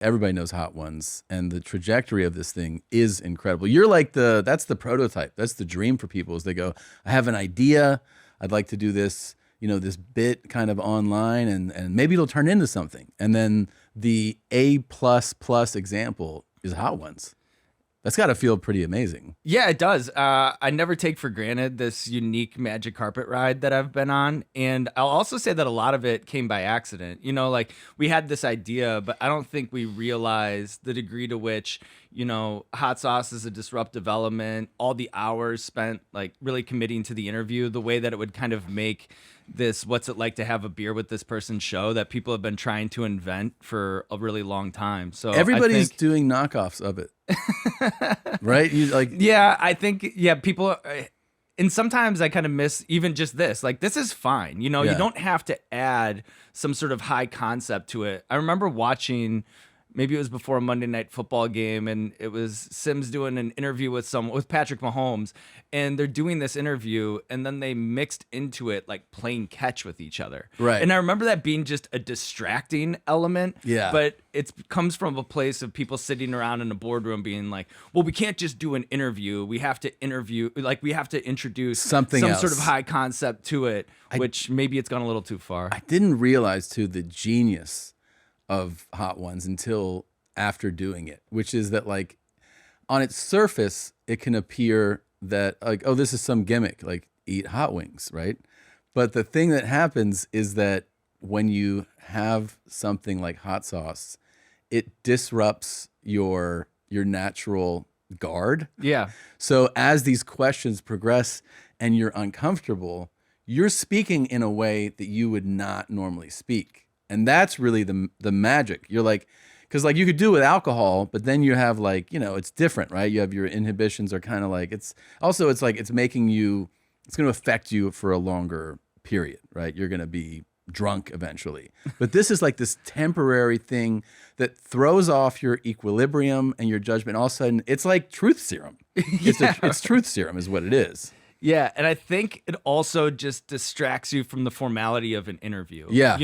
everybody knows Hot Ones, and the trajectory of this thing is incredible. You're like that's the prototype. That's the dream for people is they go, I have an idea. I'd like to do this, this bit kind of online and maybe it'll turn into something. And then the A++ example is Hot Ones. That's got to feel pretty amazing. Yeah, it does. I never take for granted this unique magic carpet ride that I've been on. And I'll also say that a lot of it came by accident. Like we had this idea, but I don't think we realized the degree to which, hot sauce is a disruptive element, all the hours spent like really committing to the interview, the way that it would kind of make this what's it like to have a beer with this person show that people have been trying to invent for a really long time. So everybody's doing knockoffs of it. Right? I think people and sometimes I kind of miss even just this. Like this is fine. You don't have to add some sort of high concept to it. I remember watching, maybe it was before a Monday Night Football game, and it was Sims doing an interview with Patrick Mahomes, and they're doing this interview, and then they mixed into it like playing catch with each other. Right. And I remember that being just a distracting element. Yeah. But it comes from a place of people sitting around in a boardroom being like, well, we can't just do an interview. We have to introduce some else. sort of high concept to it, which maybe it's gone a little too far. I didn't realize too the genius of Hot Ones until after doing it, which is that like on its surface, it can appear that like, oh, this is some gimmick, like eat hot wings, right? But the thing that happens is that when you have something like hot sauce, it disrupts your natural guard. Yeah. So as these questions progress and you're uncomfortable, you're speaking in a way that you would not normally speak. And that's really the magic. You're like, because like you could do it with alcohol, but then you have like, it's different, right? You have your inhibitions are kind of like, it's making you, it's going to affect you for a longer period, right? You're going to be drunk eventually. But this is like this temporary thing that throws off your equilibrium and your judgment. All of a sudden, it's like truth serum. It's truth serum is what it is. Yeah, and I think it also just distracts you from the formality of an interview. Yeah.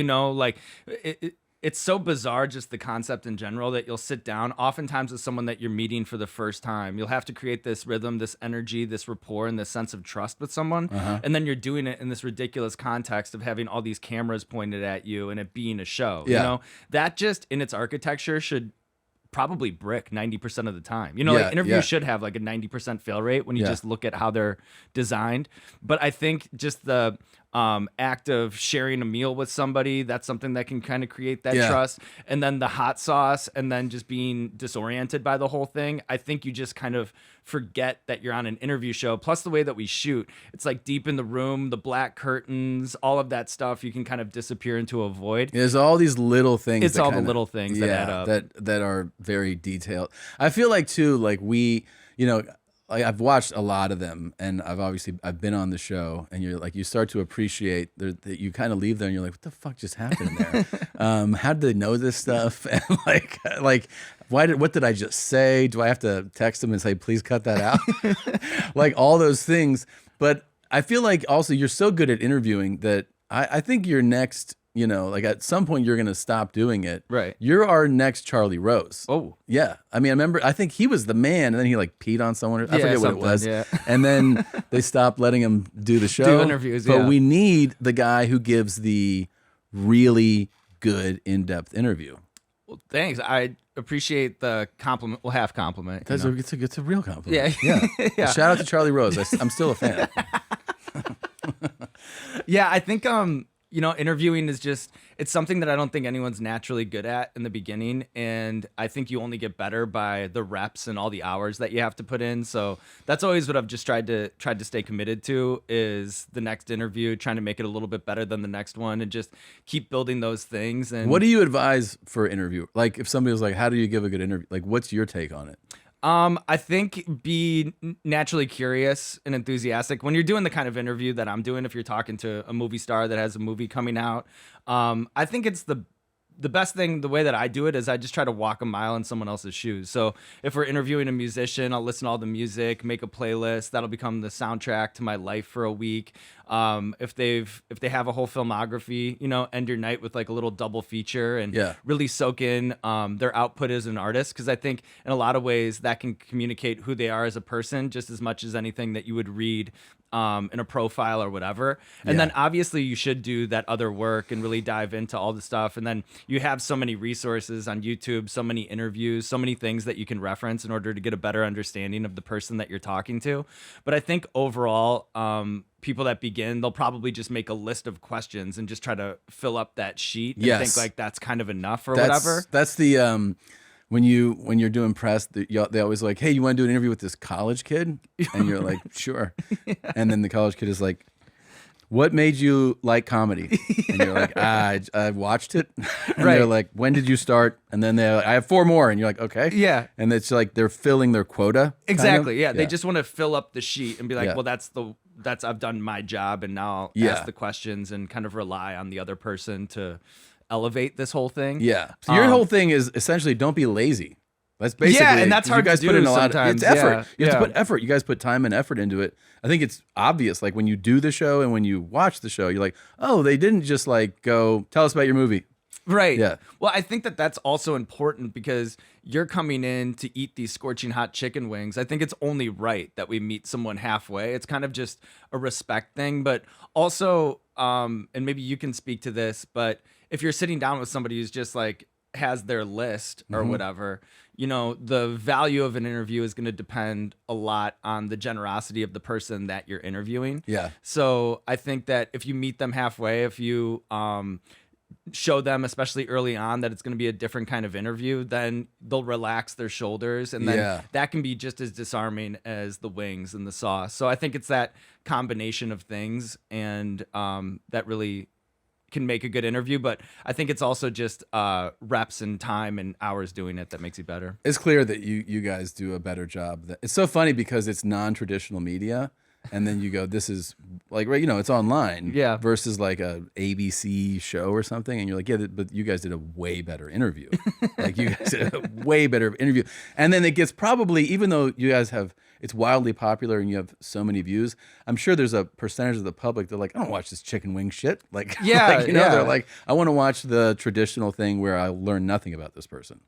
It's so bizarre, just the concept in general, that you'll sit down, oftentimes with someone that you're meeting for the first time. You'll have to create this rhythm, this energy, this rapport, and this sense of trust with someone. Uh-huh. And then you're doing it in this ridiculous context of having all these cameras pointed at you and it being a show. Yeah. That just in its architecture should probably brick 90% of the time. Interviews should have like a 90% fail rate when you just look at how they're designed. But I think just the act of sharing a meal with somebody, that's something that can kind of create that trust. And then the hot sauce and then just being disoriented by the whole thing. I think you just kind of forget that you're on an interview show. Plus the way that we shoot, it's like deep in the room, the black curtains, all of that stuff you can kind of disappear into a void. There's all these little things. It's all the little things that add up. That are very detailed. I feel like too, like I've watched a lot of them, and I've been on the show, and you're like, you start to appreciate that you kind of leave there, and you're like, what the fuck just happened there? How did they know this stuff? And like, what did I just say? Do I have to text them and say, please cut that out? Like all those things. But I feel like also you're so good at interviewing that I think your next, like at some point you're going to stop doing it. Right. You're our next Charlie Rose. Oh. Yeah. I mean, I think he was the man, and then he like peed on someone. I forget what it was. Yeah. And then they stopped letting him do the show. Do interviews, But we need the guy who gives the really good in-depth interview. Well, thanks. I appreciate the compliment. Well, half compliment. It's a real compliment. Yeah. Yeah. Shout out to Charlie Rose. I'm still a fan. Yeah, I think interviewing is it's something that I don't think anyone's naturally good at in the beginning, and I think you only get better by the reps and all the hours that you have to put in. So that's always what I've just tried to stay committed to, is the next interview, trying to make it a little bit better than the next one, and just keep building those things. And what do you advise for an interview? Like if somebody was like, how do you give a good interview? Like what's your take on it? I think be naturally curious and enthusiastic when you're doing the kind of interview that I'm doing. If you're talking to a movie star that has a movie coming out, I think it's the best thing, the way that I do it is I just try to walk a mile in someone else's shoes. So if we're interviewing a musician, I'll listen to all the music, make a playlist that'll become the soundtrack to my life for a week. If they have a whole filmography, end your night with like a little double feature and really soak in their output as an artist, because I think in a lot of ways that can communicate who they are as a person just as much as anything that you would read in a profile or whatever. And then obviously you should do that other work and really dive into all the stuff. And then you have so many resources on YouTube, so many interviews, so many things that you can reference in order to get a better understanding of the person that you're talking to. But I think overall, people that begin, they'll probably just make a list of questions and just try to fill up that sheet and think like that's kind of enough or whatever. That's the when you're doing press, they always like, hey, you want to do an interview with this college kid? And you're like, sure. And then the college kid is like, what made you like comedy? And you're like, I watched it. And they're like, when did you start? And then they're like, I have 4 more. And you're like, okay. Yeah. And it's like they're filling their quota. Exactly. Yeah. They just want to fill up the sheet and be like, well, that's I've done my job, and now I'll ask the questions and kind of rely on the other person to elevate this whole thing. Yeah. So your whole thing is essentially don't be lazy. That's basically, and that's hard you guys to do put in sometimes. It's effort. You have to put effort. You guys put time and effort into it. I think it's obvious. Like when you do the show and when you watch the show, you're like, oh, they didn't just like go tell us about your movie. Right. Yeah. Well, I think that that's also important because you're coming in to eat these scorching hot chicken wings. I think it's only right that we meet someone halfway. It's kind of just a respect thing, but also, and maybe you can speak to this, but if you're sitting down with somebody who's just like has their list or whatever, the value of an interview is going to depend a lot on the generosity of the person that you're interviewing. Yeah. So I think that if you meet them halfway, if you show them, especially early on, that it's going to be a different kind of interview, then they'll relax their shoulders, and then that can be just as disarming as the wings and the sauce. So I think it's that combination of things, and that really can make a good interview. But I think it's also just reps and time and hours doing it that makes you better. It's clear that you guys do a better job. It's so funny because it's non-traditional media. And then you go, this is like, it's online versus like a ABC show or something. And you're like, yeah, but you guys did a way better interview. Like you guys did a way better interview. And then it gets probably, even though you guys it's wildly popular and you have so many views, I'm sure there's a percentage of the public that like, I don't watch this chicken wing shit. Like, they're like, I want to watch the traditional thing where I learn nothing about this person.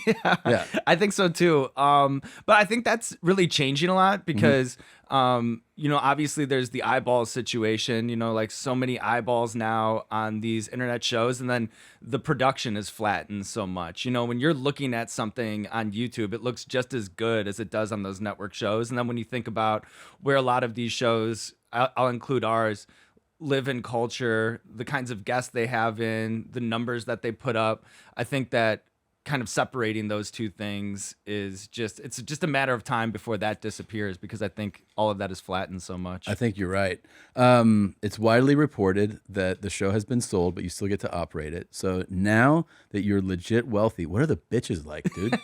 Yeah, I think so too. But I think that's really changing a lot because, obviously there's the eyeball situation, like so many eyeballs now on these internet shows, and then the production is flattened so much. When you're looking at something on YouTube, it looks just as good as it does on those network shows. And then when you think about where a lot of these shows, I'll include ours, live in culture, the kinds of guests they have in, the numbers that they put up, I think that kind of separating those two things it's just a matter of time before that disappears, because I think all of that is flattened so much. I think you're right. It's widely reported that the show has been sold, but you still get to operate it. So now that you're legit wealthy, what are the bitches like, dude?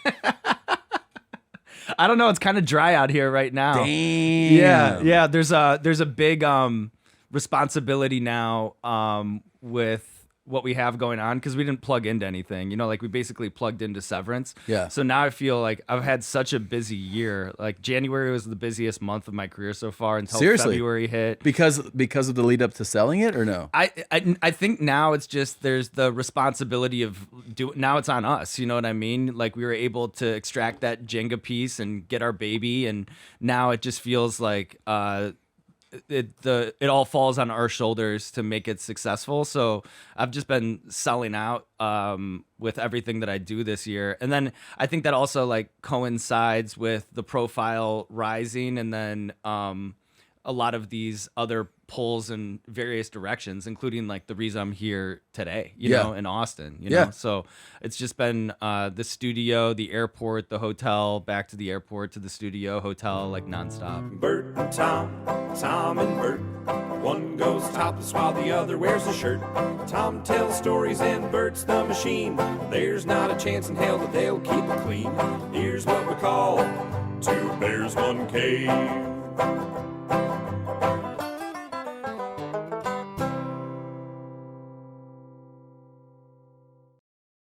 I don't know. It's kind of dry out here right now. Damn. Yeah. There's a big responsibility now with what we have going on, because we didn't plug into anything, like we basically plugged into Severance. Yeah. So now I feel like I've had such a busy year. Like January was the busiest month of my career so far until February hit. Because of the lead up to selling it, or no? I think now it's just there's the responsibility of now it's on us. You know what I mean? Like we were able to extract that Jenga piece and get our baby, and now it just feels like it all falls on our shoulders to make it successful. So I've just been selling out with everything that I do this year. And then I think that also like coincides with the profile rising, and then a lot of these other pulls in various directions, including like the reason I'm here today, you know, in Austin, you know? So it's just been the studio, the airport, the hotel, back to the airport, to the studio, hotel, like nonstop. Bert and Tom and Bert. One goes topless while the other wears a shirt. Tom tells stories and Bert's the machine. There's not a chance in hell that they'll keep it clean. Here's what we call Two Bears, One Cave.